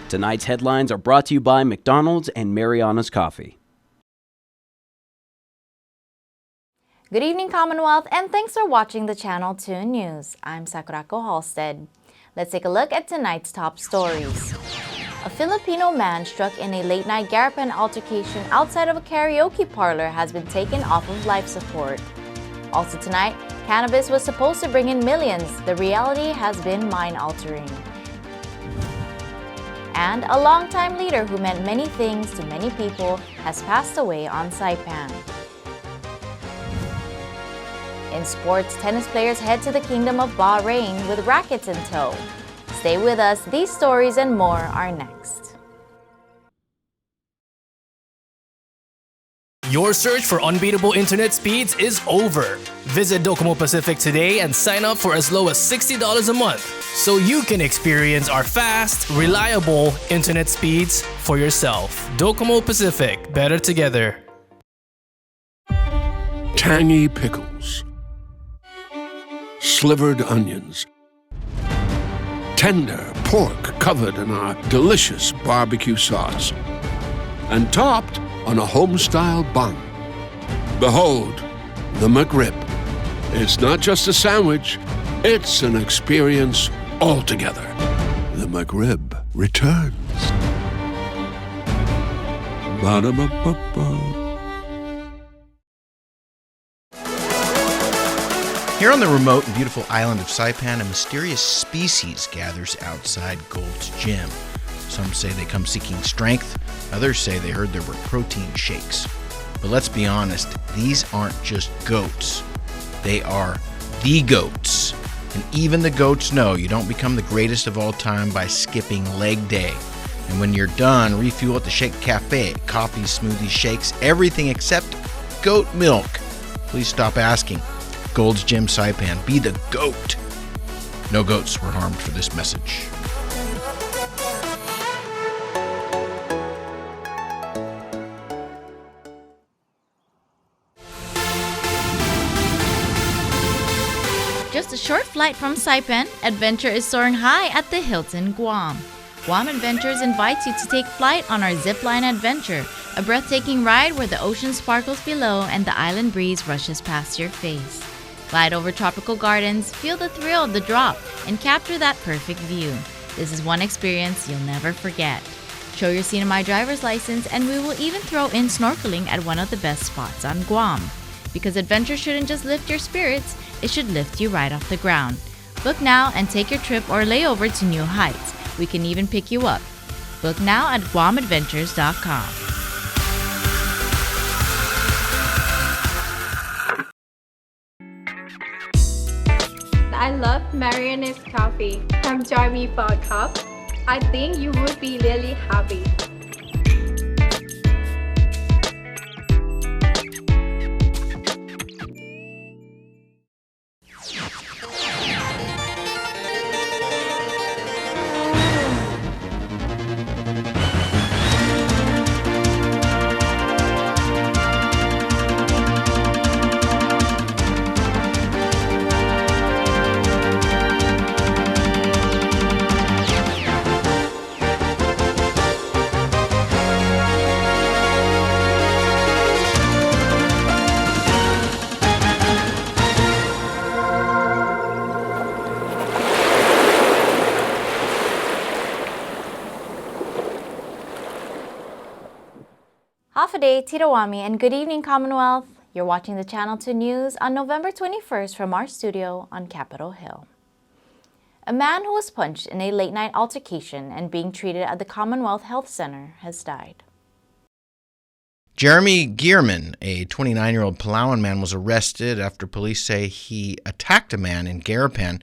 Tonight's headlines are brought to you by McDonald's and Marianas Coffee. Good evening, Commonwealth, and thanks for watching the Channel 2 News. I'm Sakurako Halstead. Let's take a look at tonight's top stories. A Filipino man struck in a late-night Garapan altercation outside of a karaoke parlor has been taken off of life support. Also tonight, Cannabis was supposed to bring in millions. The reality has been mind-altering. And a longtime leader who meant many things to many people has passed away on Saipan. In sports, tennis players head to the Kingdom of Bahrain with rackets in tow. Stay with us, these stories and more are next. Your search for unbeatable internet speeds is over. Visit Docomo Pacific today and sign up for as low as $60 a month so you can experience our fast, reliable internet speeds for yourself. Docomo Pacific, better together. Tangy pickles, slivered onions, tender pork covered in our delicious barbecue sauce, and topped on a home-style bun. Behold, the McRib. It's not just a sandwich, it's an experience altogether. The McRib returns. Ba-da-ba-ba-ba. Here on the remote and beautiful island of Saipan, a mysterious species gathers outside Gold's Gym. Some say they come seeking strength, others say they heard there were protein shakes. But let's be honest, these aren't just goats. They are the goats. And even the goats know you don't become the greatest of all time by skipping leg day. And when you're done, refuel at the Shake Cafe. Coffee, smoothies, shakes, everything except goat milk. Please stop asking. Gold's Gym Saipan, be the goat. No goats were harmed for this message. Just a short flight from Saipan, adventure is soaring high at the Hilton, Guam. Guam Adventures invites you to take flight on our zipline adventure, a breathtaking ride where the ocean sparkles below and the island breeze rushes past your face. Glide over tropical gardens, feel the thrill of the drop, and capture that perfect view. This is one experience you'll never forget. Show your CNMI driver's license and we will even throw in snorkeling at one of the best spots on Guam. Because adventure shouldn't just lift your spirits, it should lift you right off the ground. Book now and take your trip or layover to new heights. We can even pick you up. Book now at guamadventures.com. I love Marianas coffee. Come join me for a cup. I think you would be really happy. Hafaday, Tirawami, and good evening, Commonwealth. You're watching the Channel 2 News on November 21st from our studio on Capitol Hill. A man who was punched in a late-night altercation and being treated at the Commonwealth Health Center has died. Jeremy Gearman, a 29-year-old Palawan man, was arrested after police say he attacked a man in Garapan,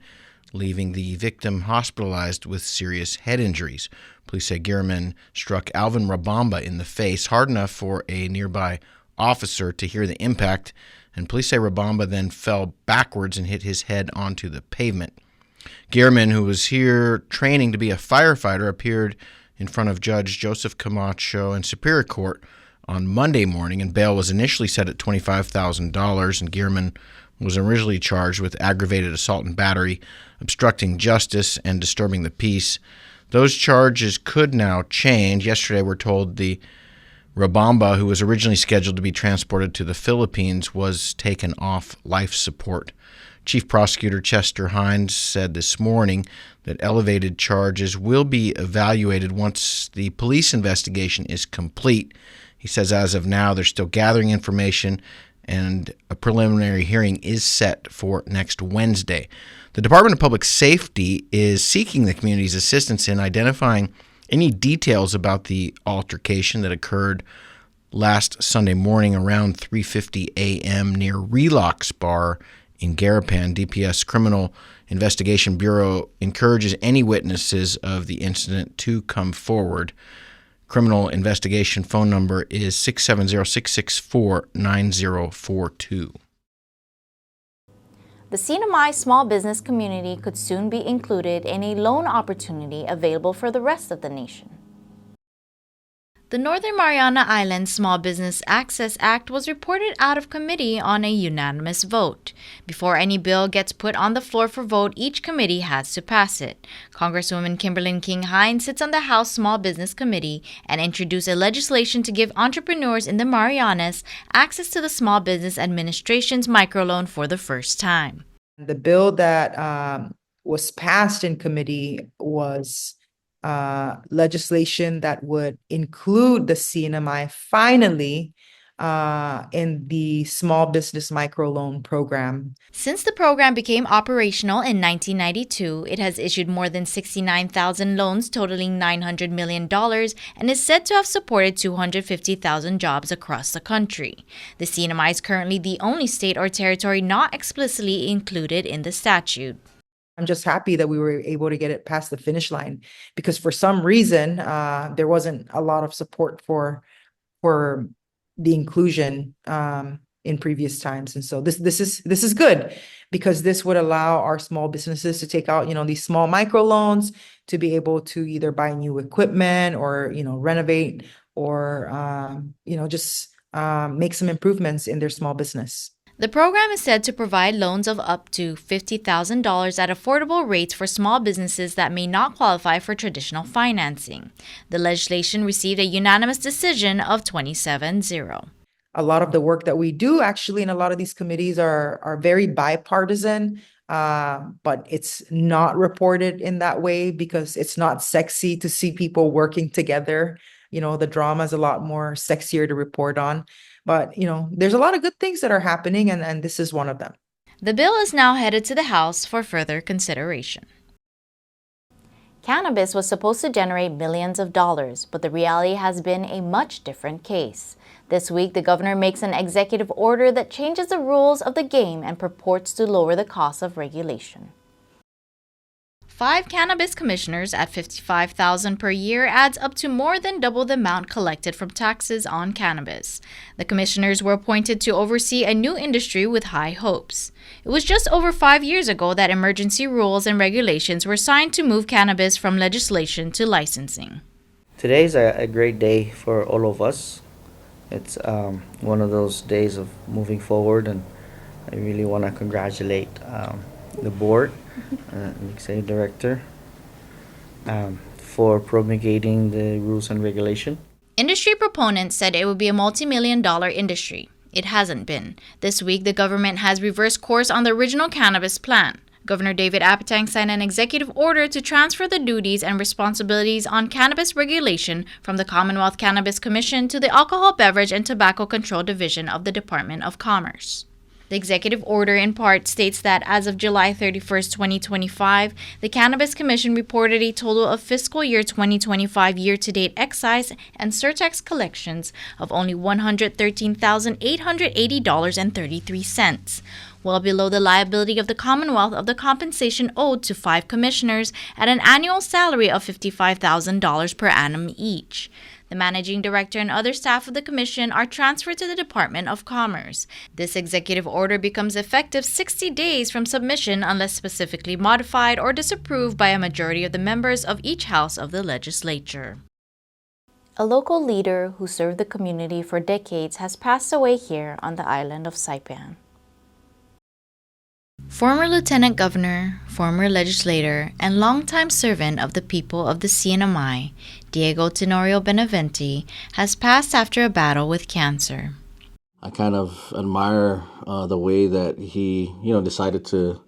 leaving the victim hospitalized with serious head injuries. Police say Gearman struck Alvin Rabamba in the face hard enough for a nearby officer to hear the impact, and police say Rabamba then fell backwards and hit his head onto the pavement. Gearman, who was here training to be a firefighter, appeared in front of Judge Joseph Camacho in Superior Court on Monday morning, and bail was initially set at $25,000, and Gearman was originally charged with aggravated assault and battery, obstructing justice, and disturbing the peace. Those charges could now change. Yesterday, we're told the Rabamba, who was originally scheduled to be transported to the Philippines, was taken off life support. Chief Prosecutor Chester Hines said this morning that elevated charges will be evaluated once the police investigation is complete. He says as of now, they're still gathering information, and a preliminary hearing is set for next Wednesday. The Department of Public Safety is seeking the community's assistance in identifying any details about the altercation that occurred last Sunday morning around 3:50 a.m. near Relox Bar in Garapan. DPS Criminal Investigation Bureau encourages any witnesses of the incident to come forward. Criminal investigation phone number is 670-664-9042. The CNMI Small Business Community could soon be included in a loan opportunity available for the rest of the nation. The Northern Mariana Islands Small Business Access Act was reported out of committee on a unanimous vote. Before any bill gets put on the floor for vote, each committee has to pass it. Congresswoman Kimberlyn King-Hines sits on the House Small Business Committee and introduced a legislation to give entrepreneurs in the Marianas access to the Small Business Administration's microloan for the first time. The bill that was passed in committee was legislation that would include the CNMI finally in the Small Business Microloan Program. Since the program became operational in 1992, it has issued more than 69,000 loans totaling $900 million and is said to have supported 250,000 jobs across the country. The CNMI is currently the only state or territory not explicitly included in the statute. I'm just happy that we were able to get it past the finish line, because for some reason there wasn't a lot of support for the inclusion in previous times, and so this is good, because this would allow our small businesses to take out these small microloans to be able to either buy new equipment or renovate or just make some improvements in their small business. The program is said to provide loans of up to $50,000 at affordable rates for small businesses that may not qualify for traditional financing. The legislation received a unanimous decision of 27-0. A lot of the work that we do actually in a lot of these committees are very bipartisan, but it's not reported in that way because it's not sexy to see people working together. The drama is a lot more sexier to report on. But, there's a lot of good things that are happening, and this is one of them. The bill is now headed to the House for further consideration. Cannabis was supposed to generate millions of dollars, but the reality has been a much different case. This week, the governor makes an executive order that changes the rules of the game and purports to lower the cost of regulation. 5 cannabis commissioners at $55,000 per year adds up to more than double the amount collected from taxes on cannabis. The commissioners were appointed to oversee a new industry with high hopes. It was just over 5 years ago that emergency rules and regulations were signed to move cannabis from legislation to licensing. Today's a great day for all of us. It's one of those days of moving forward, and I really want to congratulate the board, the executive director, for promulgating the rules and regulation. Industry proponents said it would be a multi-million-dollar industry. It hasn't been. This week, the government has reversed course on the original cannabis plan. Governor David Apatang signed an executive order to transfer the duties and responsibilities on cannabis regulation from the Commonwealth Cannabis Commission to the Alcohol Beverage and Tobacco Control Division of the Department of Commerce. The executive order in part states that as of July 31st, 2025, the Cannabis Commission reported a total of fiscal year 2025 year-to-date excise and surtax collections of only $113,880.33, well below the liability of the Commonwealth of the compensation owed to 5 commissioners at an annual salary of $55,000 per annum each. The managing director and other staff of the commission are transferred to the Department of Commerce. This executive order becomes effective 60 days from submission unless specifically modified or disapproved by a majority of the members of each house of the legislature. A local leader who served the community for decades has passed away here on the island of Saipan. Former Lieutenant Governor, former legislator, and longtime servant of the people of the CNMI, Diego Benvente, has passed after a battle with cancer. I kind of admire the way that he, decided to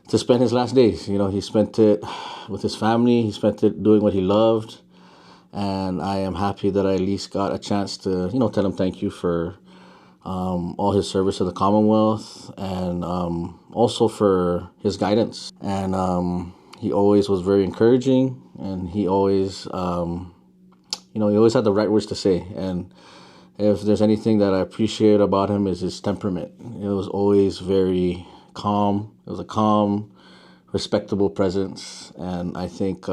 spend his last days. He spent it with his family. He spent it doing what he loved, and I am happy that I at least got a chance to, tell him thank you for all his service to the Commonwealth, and also for his guidance. And he always was very encouraging, and he always, he always had the right words to say. And if there's anything that I appreciate about him is his temperament. It was always very calm. It was a calm, respectable presence, and I think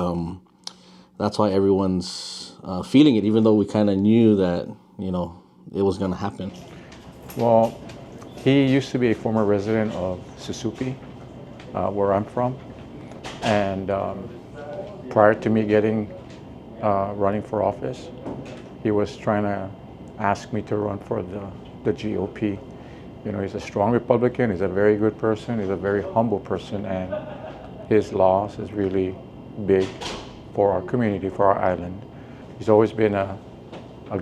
that's why everyone's feeling it, even though we kind of knew that, it was going to happen. Well, he used to be a former resident of Susupi, where I'm from, and prior to me running for office, he was trying to ask me to run for the GOP. He's a strong Republican, he's a very good person, he's a very humble person, and his loss is really big for our community, for our island. He's always been a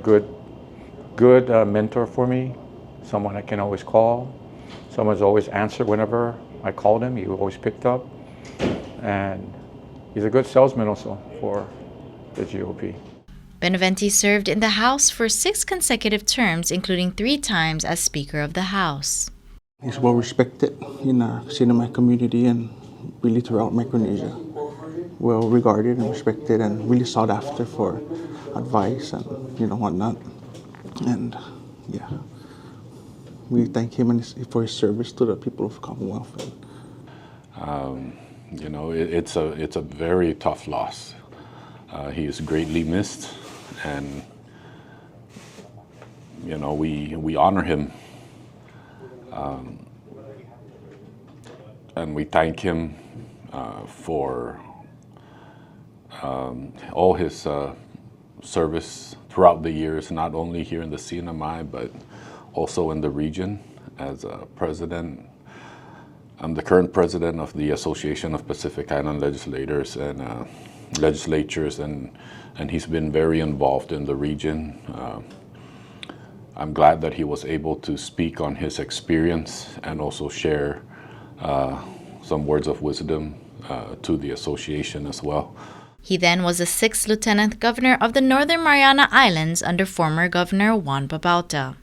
good mentor for me, someone I can always call. Someone's always answered whenever I called him. He always picked up. And he's a good salesman also for the GOP. Benvente served in the House for 6 consecutive terms, including 3 times as Speaker of the House. He's well respected in our CNMI community and really throughout Micronesia. Well regarded and respected and really sought after for advice and whatnot. And yeah, we thank him for his service to the people of Commonwealth. It's a very tough loss. He is greatly missed, and we honor him, and we thank him for all his service throughout the years, not only here in the CNMI, but also in the region as a president. I'm the current president of the Association of Pacific Island Legislators and Legislatures, and he's been very involved in the region. I'm glad that he was able to speak on his experience and also share some words of wisdom to the association as well. He then was the 6th Lieutenant Governor of the Northern Mariana Islands under former Governor Juan Babauta.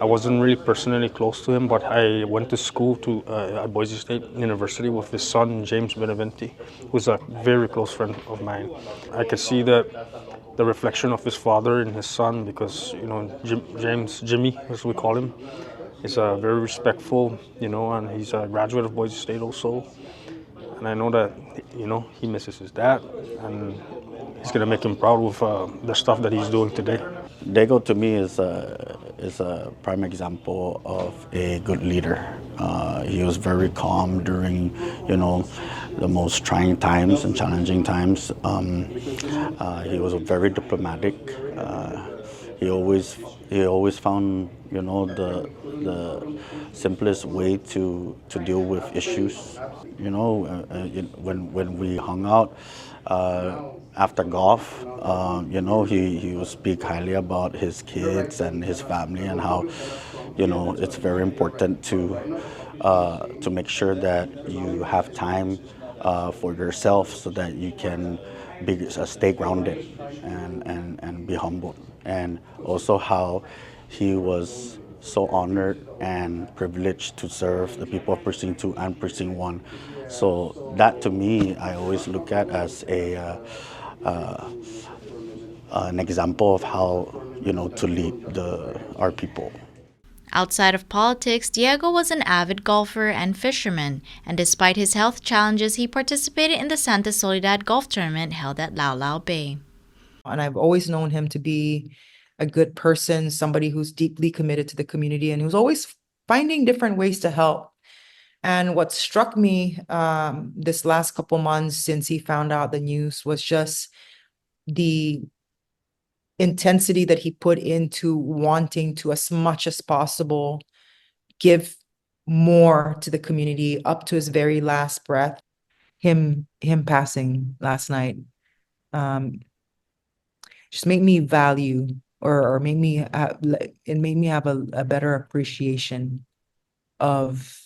I wasn't really personally close to him, but I went to school at Boise State University with his son, James Benvente, who's a very close friend of mine. I could see the reflection of his father in his son because, Jimmy, as we call him, is very respectful, and he's a graduate of Boise State also. And I know that, he misses his dad, and he's going to make him proud with the stuff that he's doing today. Diego, to me, is a prime example of a good leader. He was very calm during, the most trying times and challenging times. He was very diplomatic. He always found, the simplest way to deal with issues. When we hung out after golf, he would speak highly about his kids and his family and how, it's very important to make sure that you have time for yourself so that you can stay grounded and be humble. And also how he was so honored and privileged to serve the people of Precinct 2 and Precinct 1. So that, to me, I always look at as an example of how, to lead our people. Outside of politics, Diego was an avid golfer and fisherman, and despite his health challenges, he participated in the Santa Soledad golf tournament held at Lao Lao Bay. And I've always known him to be a good person, somebody who's deeply committed to the community and who's always finding different ways to help. And what struck me this last couple months since he found out the news was just the intensity that he put into wanting to, as much as possible, give more to the community up to his very last breath. Him passing last night just made me value or made me it made me have a better appreciation of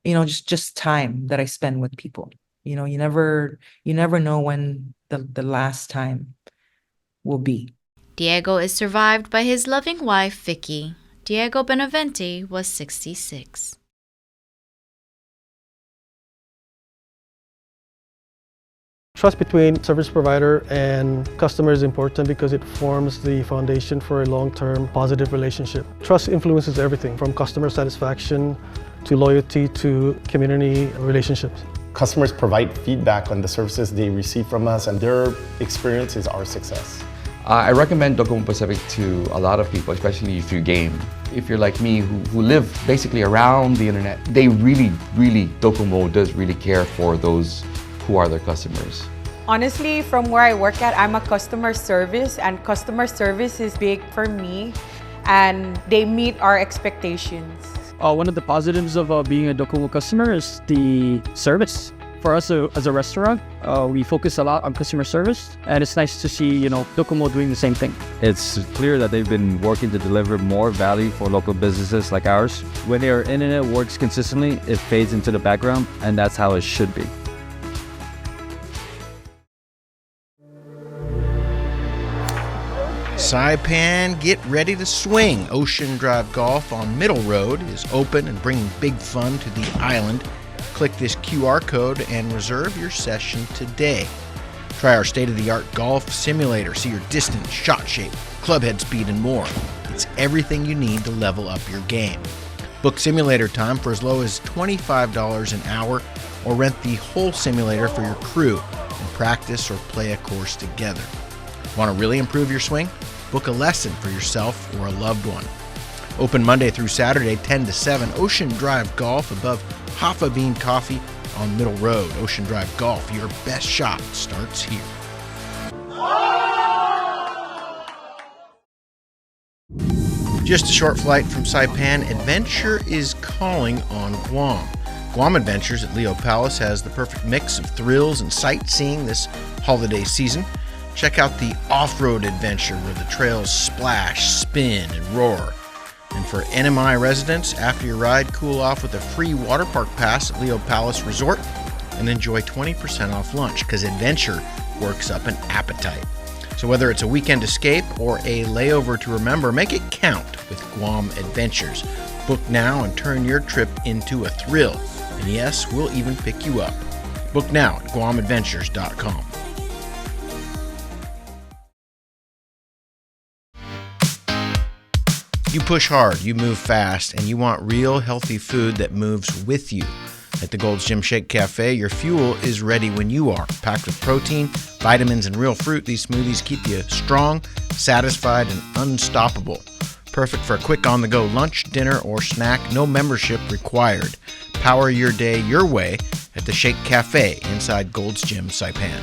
just time that I spend with people. You never know when the last time will be. Diego is survived by his loving wife, Vicky. Diego Benvente was 66. Trust between service provider and customer is important because it forms the foundation for a long-term positive relationship. Trust influences everything from customer satisfaction to loyalty to community relationships. Customers provide feedback on the services they receive from us, and their experience is our success. I recommend Docomo Pacific to a lot of people, especially if you game. If you're like me, who live basically around the internet, they really, Docomo does really care for those who are their customers. Honestly, from where I work at, I'm a customer service, and customer service is big for me, and they meet our expectations. One of the positives of being a Docomo customer is the service. For us as a restaurant, we focus a lot on customer service, and it's nice to see, Docomo doing the same thing. It's clear that they've been working to deliver more value for local businesses like ours. When their internet works consistently, it fades into the background, and that's how it should be. Saipan, get ready to swing. Ocean Drive Golf on Middle Road is open and bringing big fun to the island. Click this QR code and reserve your session today. Try our state-of-the-art golf simulator. See your distance, shot shape, club head speed, and more. It's everything you need to level up your game. Book simulator time for as low as $25 an hour, or rent the whole simulator for your crew and practice or play a course together. Want to really improve your swing? Book a lesson for yourself or a loved one. Open Monday through Saturday, 10 to 7. Ocean Drive Golf above Hoffa Bean Coffee on Middle Road. Ocean Drive Golf, your best shot starts here. Just a short flight from Saipan, adventure is calling on Guam. Guam Adventures at Leo Palace has the perfect mix of thrills and sightseeing this holiday season. Check out the off-road adventure where the trails splash, spin, and roar. And for NMI residents, after your ride, cool off with a free water park pass at Leo Palace Resort and enjoy 20% off lunch because adventure works up an appetite. So whether it's a weekend escape or a layover to remember, make it count with Guam Adventures. Book now and turn your trip into a thrill. And yes, we'll even pick you up. Book now at guamadventures.com. You push hard, you move fast, and you want real healthy food that moves with you. At the Gold's Gym Shake Cafe, your fuel is ready when you are. Packed with protein, vitamins, and real fruit, these smoothies keep you strong, satisfied, and unstoppable. Perfect for a quick on-the-go lunch, dinner, or snack. No membership required. Power your day your way at the Shake Cafe inside Gold's Gym, Saipan.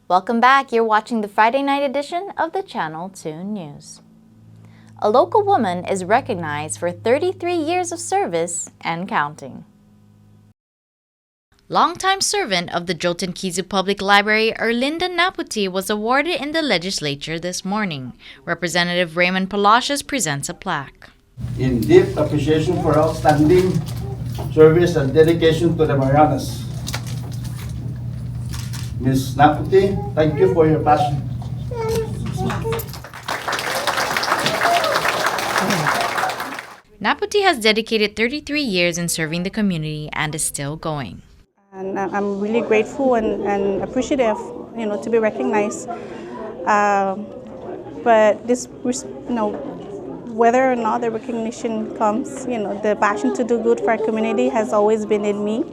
Welcome back. You're watching the Friday night edition of the Channel 2 News. A local woman is recognized for 33 years of service and counting. Longtime servant of the Jolton Kizu Public Library, Erlinda Naputi, was awarded in the legislature this morning. Representative Raymond Palacios presents a plaque. In deep appreciation for outstanding service and dedication to the Marianas. Ms. Naputi, thank you for your passion. Naputi has dedicated 33 years in serving the community and is still going. And I'm really grateful and appreciative, to be recognized. But this, whether or not the recognition comes, the passion to do good for our community has always been in me.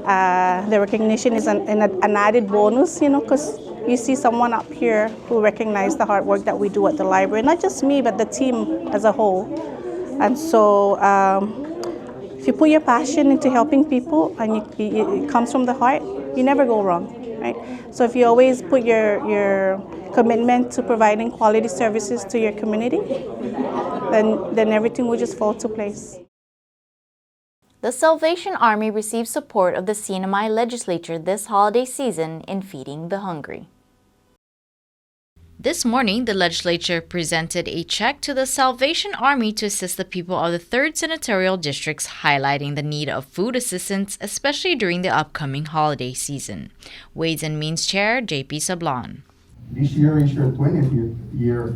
The recognition is an added bonus, because you see someone up here who recognizes the hard work that we do at the library. Not just me, but the team as a whole. And so if you put your passion into helping people and it comes from the heart, you never go wrong, right? So if you always put your commitment to providing quality services to your community, then everything will just fall to place. The Salvation Army received support of the CNMI Legislature this holiday season in feeding the hungry. This morning, the legislature presented a check to the Salvation Army to assist the people of the 3rd Senatorial Districts, highlighting the need of food assistance, especially during the upcoming holiday season. Ways and Means Chair J.P. Sablon. This year is your 20th year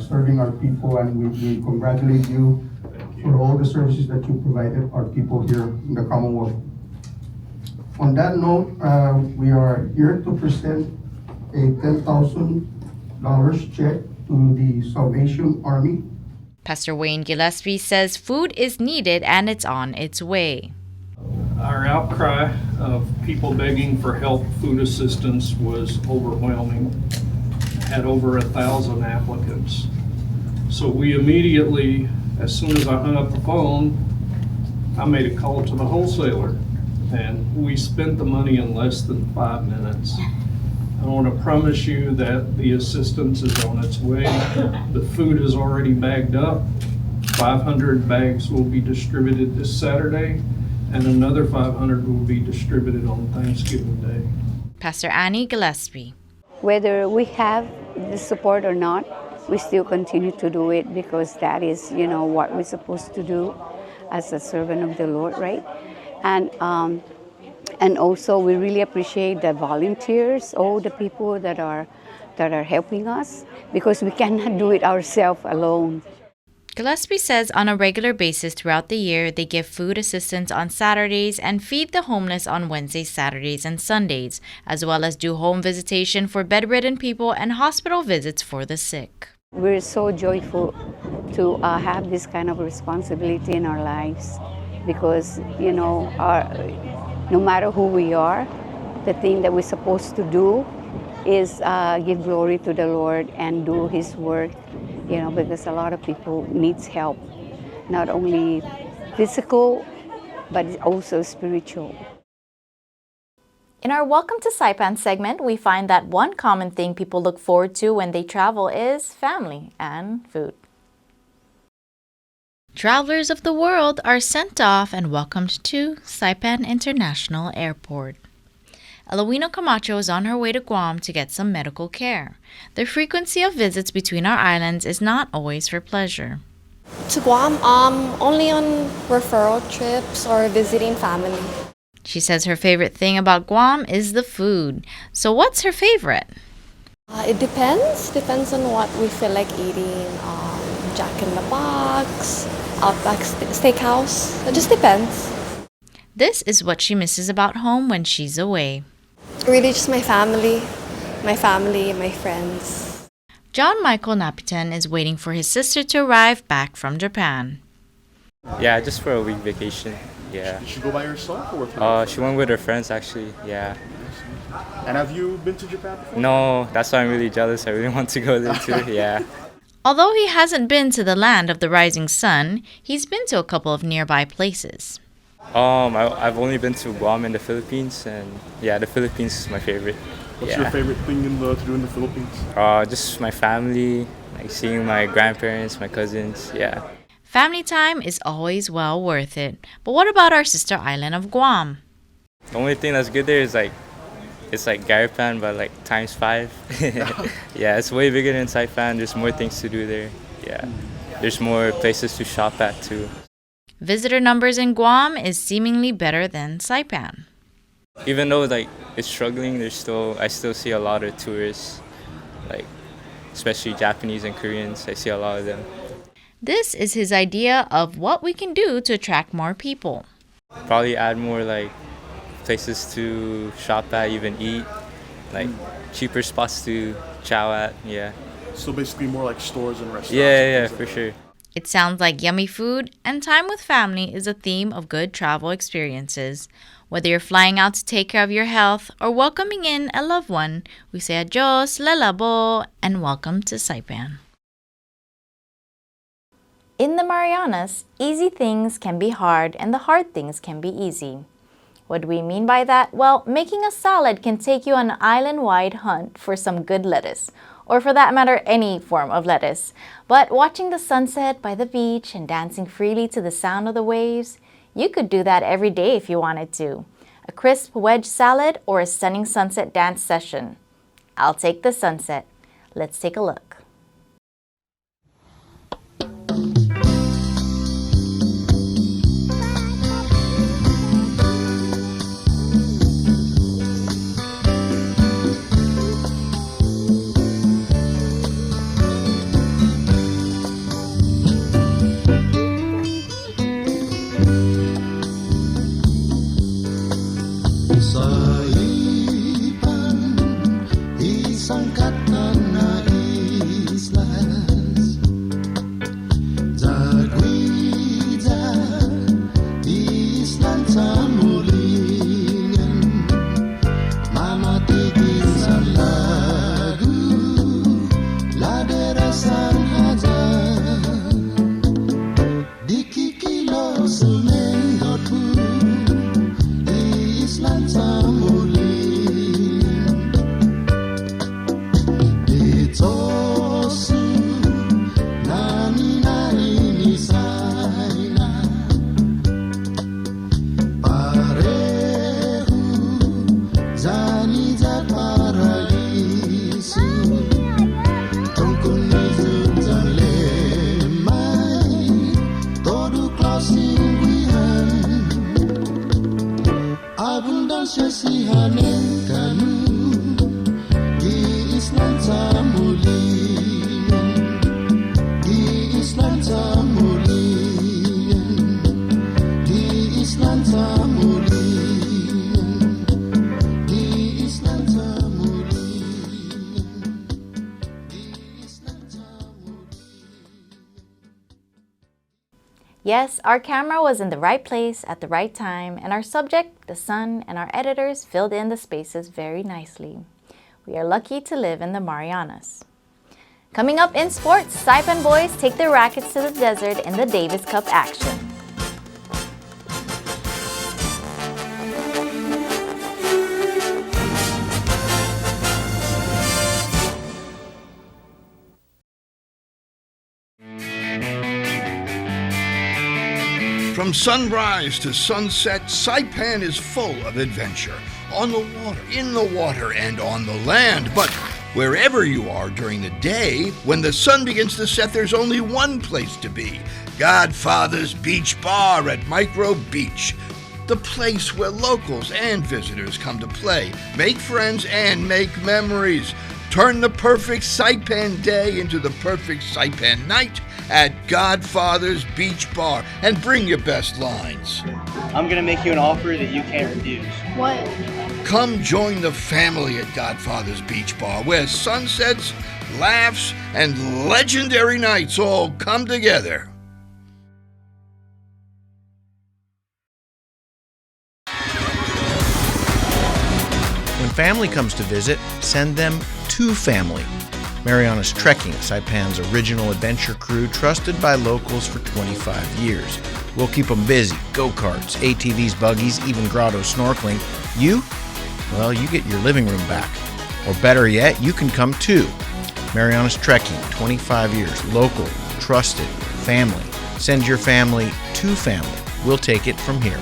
serving our people, and we congratulate you for all the services that you provided our people here in the Commonwealth. On that note, we are here to present a $10,000 check to the Salvation Army. Pastor Wayne Gillespie says food is needed and it's on its way. Our outcry of people begging for help, food assistance was overwhelming. Had over 1,000 applicants. So we immediately, as soon as I hung up the phone, I made a call to the wholesaler, and we spent the money in less than 5 minutes. I want to promise you that the assistance is on its way. The food is already bagged up. 500 bags will be distributed this Saturday, and another 500 will be distributed on Thanksgiving Day. Pastor Annie Gillespie. Whether we have the support or not, we still continue to do it because that is, what we're supposed to do as a servant of the Lord, right? And also we really appreciate the volunteers, all the people that are helping us, because we cannot do it ourselves alone. Gillespie says on a regular basis throughout the year, they give food assistance on Saturdays and feed the homeless on Wednesdays, Saturdays, and Sundays, as well as do home visitation for bedridden people and hospital visits for the sick. We're so joyful to have this kind of responsibility in our lives because, no matter who we are, the thing that we're supposed to do is give glory to the Lord and do His work, because a lot of people needs help, not only physical, but also spiritual. In our Welcome to Saipan segment, we find that one common thing people look forward to when they travel is family and food. Travelers of the world are sent off and welcomed to Saipan International Airport. Eloino Camacho is on her way to Guam to get some medical care. The frequency of visits between our islands is not always for pleasure. To Guam, only on referral trips or visiting family. She says her favorite thing about Guam is the food. So what's her favorite? It depends on what we feel like eating. Jack in the Box, Outback Steakhouse, it just depends. This is what she misses about home when she's away. Really just my family, my friends. John Michael Napitan is waiting for his sister to arrive back from Japan. Yeah, just for a week vacation. Yeah. Did she go by herself or with her? She went with her friends actually. Yeah. And have you been to Japan before? No, that's why I'm really jealous. I really want to go there too. Yeah. Although he hasn't been to the land of the rising sun, he's been to a couple of nearby places. I've only been to Guam and the Philippines, and yeah, the Philippines is my favorite. What's your favorite thing to do in the Philippines? Just my family, like seeing my grandparents, my cousins, yeah. Family time is always well worth it. But what about our sister island of Guam? The only thing that's good there is it's like Garipan, but like times 5. Yeah, it's way bigger than Saipan. There's more things to do there. Yeah, there's more places to shop at too. Visitor numbers in Guam is seemingly better than Saipan. Even though it's struggling, I still see a lot of tourists, especially Japanese and Koreans. I see a lot of them. This is his idea of what we can do to attract more people. Probably add more places to shop at, even eat, cheaper spots to chow at, yeah. So basically more like stores and restaurants. Yeah, for sure. It sounds like yummy food and time with family is a theme of good travel experiences. Whether you're flying out to take care of your health or welcoming in a loved one, we say adios, lalabo, and welcome to Saipan. In the Marianas, easy things can be hard and the hard things can be easy. What do we mean by that? Well, making a salad can take you on an island-wide hunt for some good lettuce, or for that matter, any form of lettuce. But watching the sunset by the beach and dancing freely to the sound of the waves, you could do that every day if you wanted to. A crisp wedge salad or a stunning sunset dance session. I'll take the sunset. Let's take a look. Saipan, isang kata na islas. Zagwida, islan sa mulingan. Mamatigil sa lagu, laderasan hazan. Dikikilo semendotu, islan sa mulingan. Ditosu, nani ni saina. Parehu, zani za paraisu. Tongkuni zalemai, todo klasinguihan. Abundancia sihanen kanu, di islan sa mulingan. Di islan sa mulingan. Di islan sa mulingan. Di islan sa mulingan. Di islan sa Yes, our camera was in the right place at the right time, and our subject, the sun, and our editors filled in the spaces very nicely. We are lucky to live in the Marianas. Coming up in sports, Saipan boys take their rackets to the desert in the Davis Cup action. From sunrise to sunset, Saipan is full of adventure. On the water, in the water, and on the land. But wherever you are during the day, when the sun begins to set, there's only one place to be. Godfather's Beach Bar at Micro Beach. The place where locals and visitors come to play, make friends, and make memories. Turn the perfect Saipan day into the perfect Saipan night at Godfather's Beach Bar and bring your best lines. I'm gonna make you an offer that you can't refuse. What? Come join the family at Godfather's Beach Bar, where sunsets, laughs, and legendary nights all come together. When family comes to visit, send them to family. Marianas Trekking, Saipan's original adventure crew, trusted by locals for 25 years. We'll keep them busy. Go-karts, ATVs, buggies, even grotto snorkeling. You? Well, you get your living room back. Or better yet, you can come too. Marianas Trekking, 25 years. Local, trusted, family. Send your family to family. We'll take it from here.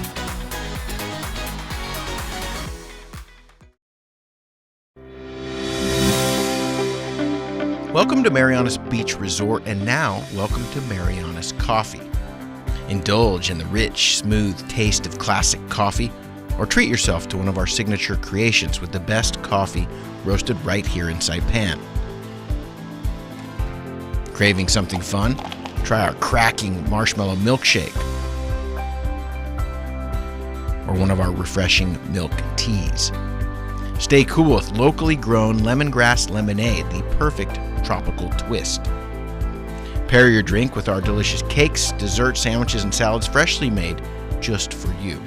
Welcome to Marianas Beach Resort, and now welcome to Marianas Coffee. Indulge in the rich, smooth taste of classic coffee, or treat yourself to one of our signature creations with the best coffee roasted right here in Saipan. Craving something fun? Try our cracking marshmallow milkshake, or one of our refreshing milk teas. Stay cool with locally grown lemongrass lemonade, the perfect tropical twist. Pair your drink with our delicious cakes, desserts, sandwiches, and salads freshly made just for you.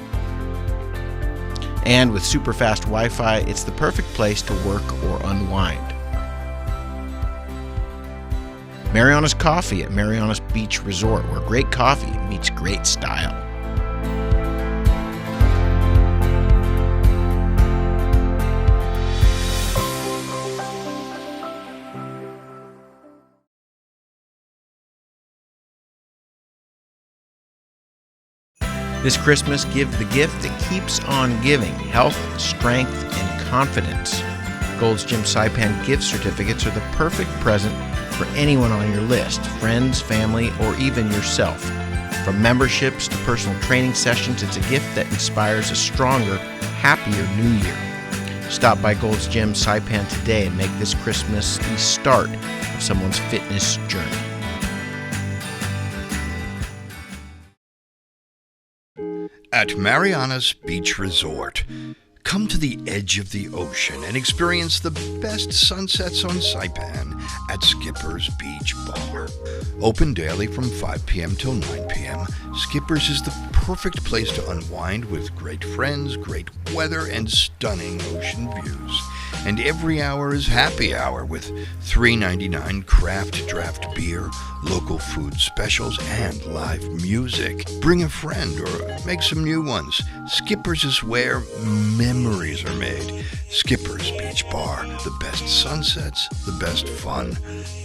And with super fast Wi-Fi, it's the perfect place to work or unwind. Marianas Coffee at Marianas Beach Resort, where great coffee meets great style. This Christmas, give the gift that keeps on giving: health, strength, and confidence. Gold's Gym Saipan gift certificates are the perfect present for anyone on your list, friends, family, or even yourself. From memberships to personal training sessions, it's a gift that inspires a stronger, happier New Year. Stop by Gold's Gym Saipan today and make this Christmas the start of someone's fitness journey. At Marianas Beach Resort, come to the edge of the ocean and experience the best sunsets on Saipan at Skipper's Beach Bar. Open daily from 5 p.m. till 9 p.m., Skipper's is the perfect place to unwind with great friends, great weather, and stunning ocean views. And every hour is happy hour with $3.99 craft draft beer, local food specials, and live music. Bring a friend or make some new ones. Skipper's is where memories are made. Skipper's Beach Bar, the best sunsets, the best fun.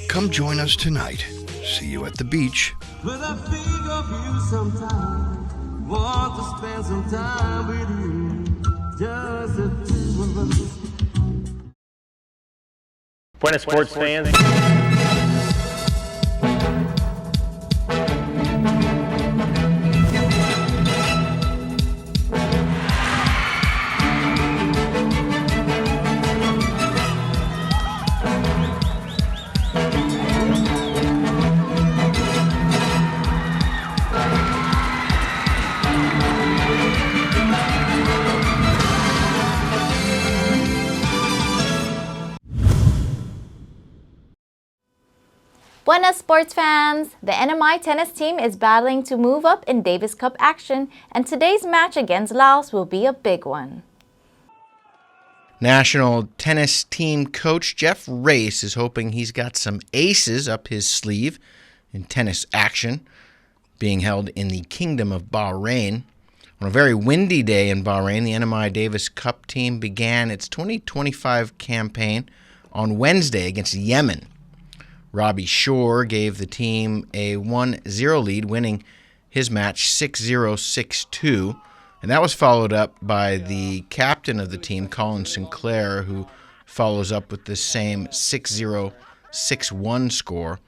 Come join us tonight. See you at the beach. When I think of you sometime, want to spend some time with you, just the two of us. Buenas sports fans. Buenas sports fans! The NMI tennis team is battling to move up in Davis Cup action, and today's match against Laos will be a big one. National tennis team coach Jeff Race is hoping he's got some aces up his sleeve in tennis action being held in the Kingdom of Bahrain. On a very windy day in Bahrain, the NMI Davis Cup team began its 2025 campaign on Wednesday against Yemen. Robbie Shore gave the team a 1-0 lead, winning his match 6-0, 6-2. And that was followed up by the captain of the team, Colin Sinclair, who follows up with the same 6-0, 6-1 score.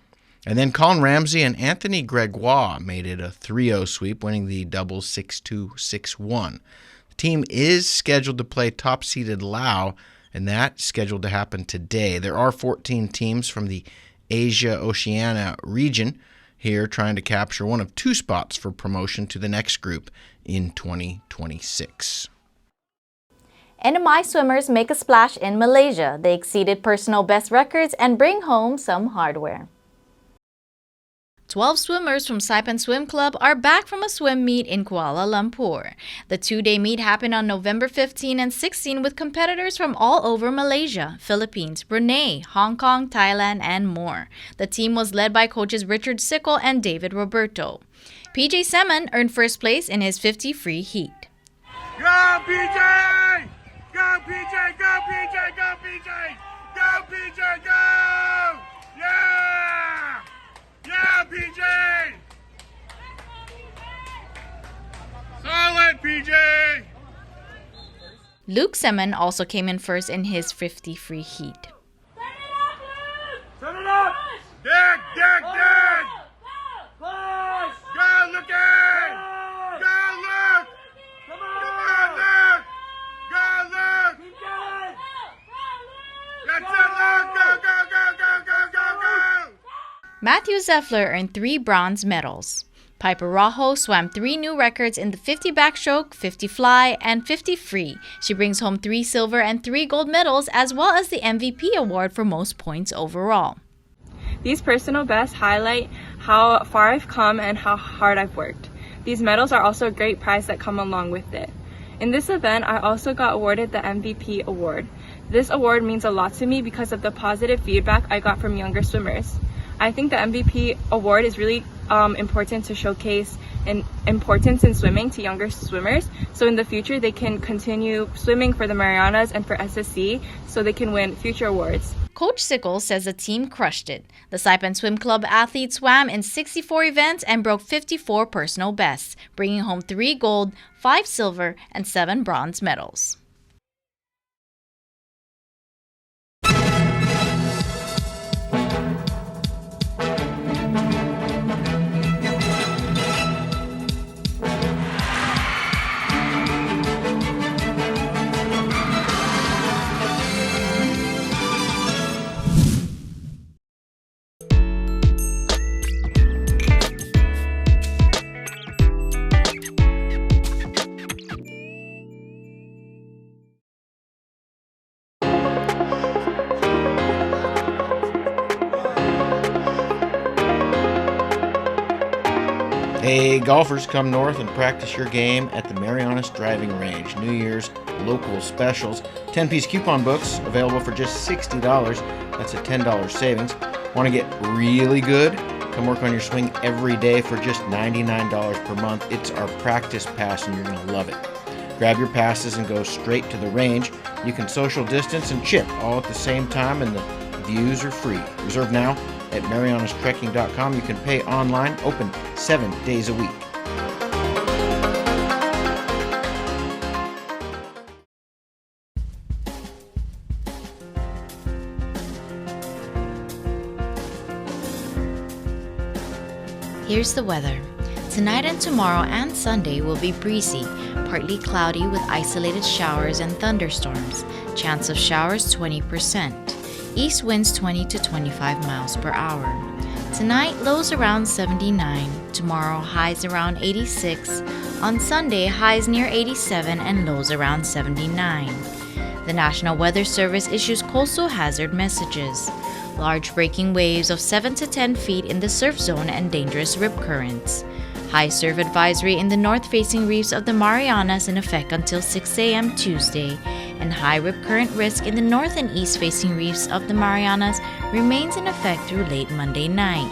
And then Colin Ramsey and Anthony Gregoire made it a 3-0 sweep, winning the double 6-2, 6-1. The team is scheduled to play top-seeded Laos, and that's scheduled to happen today. There are 14 teams from the Asia-Oceania region here trying to capture one of two spots for promotion to the next group in 2026. NMI swimmers make a splash in Malaysia. They exceeded personal best records and bring home some hardware. 12 swimmers from Saipan Swim Club are back from a swim meet in Kuala Lumpur. The two-day meet happened on November 15 and 16 with competitors from all over Malaysia, Philippines, Brunei, Hong Kong, Thailand, and more. The team was led by coaches Richard Sickle and David Roberto. PJ Seman earned first place in his 50 free heat. Go PJ! Go PJ! Go PJ! Go PJ! Go PJ! Go! Yeah! Yeah, PJ! Solid, PJ! Luke Seman also came in first in his 50 free heat. Turn it up! Dig, dig, dig! Go, Luke! Go, Luke! Come on, Luke! Go, Luke! That's it, Luke! Go, go, go, go, go, go, go! Matthew Zeffler earned 3 bronze medals. Piper Rajo swam 3 new records in the 50 backstroke, 50 fly, and 50 free. She brings home 3 silver and 3 gold medals, as well as the MVP award for most points overall. These personal bests highlight how far I've come and how hard I've worked. These medals are also a great prize that come along with it. In this event, I also got awarded the MVP award. This award means a lot to me because of the positive feedback I got from younger swimmers. I think the MVP award is really important to showcase an importance in swimming to younger swimmers, so in the future they can continue swimming for the Marianas and for SSC so they can win future awards. Coach Sickles says the team crushed it. The Saipan Swim Club athletes swam in 64 events and broke 54 personal bests, bringing home 3 gold, 5 silver, and 7 bronze medals. Hey, golfers, come north and practice your game at the Marianas driving range. New Year's local specials. 10-piece coupon books available for just $60. That's a $10 savings. Want to get really good? Come work on your swing every day for just $99 per month. It's our practice pass and you're going to love it. Grab your passes and go straight to the range. You can social distance and chip all at the same time, and the views are free. Reserve now at marianastrekking.com. You can pay online, open 7 days a week. Here's the weather. Tonight and tomorrow and Sunday will be breezy, partly cloudy with isolated showers and thunderstorms. Chance of showers 20%. East winds 20 to 25 miles per hour. Tonight, lows around 79. Tomorrow, highs around 86. On Sunday, highs near 87 and lows around 79. The National Weather Service issues coastal hazard messages. Large breaking waves of 7 to 10 feet in the surf zone and dangerous rip currents. High surf advisory in the north-facing reefs of the Marianas in effect until 6 a.m. Tuesday, and high rip current risk in the north and east-facing reefs of the Marianas remains in effect through late Monday night.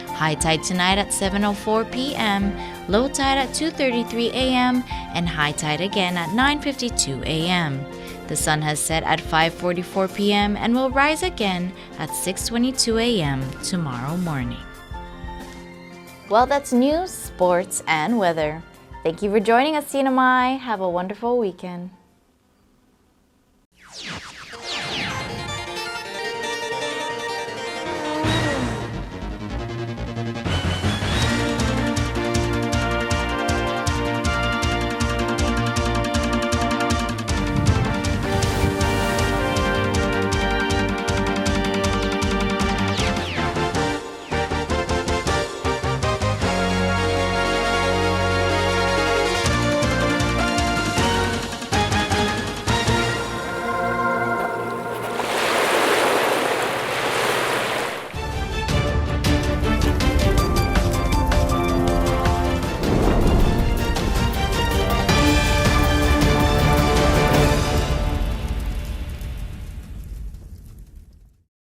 High tide tonight at 7:04 p.m., low tide at 2:33 a.m., and high tide again at 9:52 a.m. The sun has set at 5:44 p.m. and will rise again at 6:22 a.m. tomorrow morning. Well, that's news, sports, and weather. Thank you for joining us, CNMI. Have a wonderful weekend.